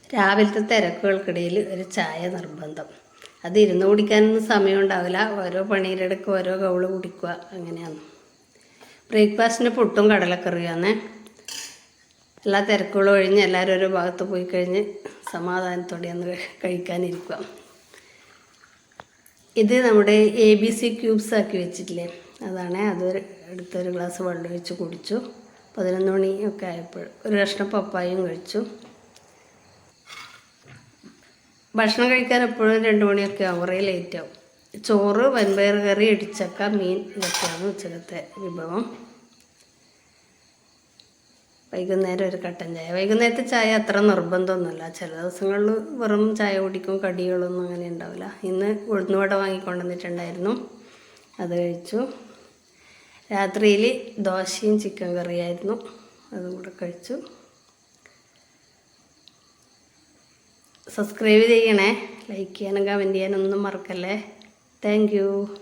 രാവിലത്തെ തിരക്കുകൾക്കിടയിൽ ഒരു ചായ നിർബന്ധം. അത് ഇരുന്ന് കുടിക്കാനൊന്നും സമയം ഉണ്ടാവില്ല. ഓരോ പണിയിലെടുക്കുക, ഓരോ കൗള് കുടിക്കുക, അങ്ങനെയാണ്. ബ്രേക്ക്ഫാസ്റ്റിന് പുട്ടും കടലക്കറിയാന്നേ. എല്ലാ തിരക്കുകളും ഒഴിഞ്ഞ് എല്ലാവരും ഓരോ ഭാഗത്ത് പോയി കഴിഞ്ഞ് സമാധാനത്തോടെ ഒന്ന് കഴിക്കാനിരിക്കുക. ഇത് നമ്മുടെ ABC ക്യൂബ്സ് ആക്കി വെച്ചിട്ടില്ലേ, അതാണ്. അത് എടുത്തൊരു ഗ്ലാസ് വെള്ളം ഒഴിച്ച് കുടിച്ചു. 11 മണിയൊക്കെ ആയപ്പോൾ ഒരു കഷ്ണം പപ്പായയും കഴിച്ചു. ഭക്ഷണം കഴിക്കാൻ എപ്പോഴും 2 മണിയൊക്കെ ആവും, കുറേ ലേറ്റാവും. ചോറ്, വൻപയർ കറി, ഇടിച്ചക്ക, മീൻ, ഇതൊക്കെയാണ് ഉച്ചക്കത്തെ വിഭവം. വൈകുന്നേരം ഒരു കട്ടൻ ചായ. വൈകുന്നേരത്തെ ചായ അത്ര നിർബന്ധമൊന്നുമില്ല. ചില ദിവസങ്ങളിൽ വെറും ചായ കുടിക്കും, കടികളൊന്നും അങ്ങനെ ഉണ്ടാവില്ല. ഇന്ന് ഉഴുന്നുവട വാങ്ങിക്കൊണ്ടുവന്നിട്ടുണ്ടായിരുന്നു, അത് കഴിച്ചു. രാത്രിയിൽ ദോശയും ചിക്കൻ കറിയായിരുന്നു, അതും കൂടെ കഴിച്ചു. സബ്സ്ക്രൈബ് ചെയ്യണേ, ലൈക്ക് ചെയ്യാനും കമൻറ്റ് ചെയ്യാനൊന്നും മറക്കല്ലേ. Thank you.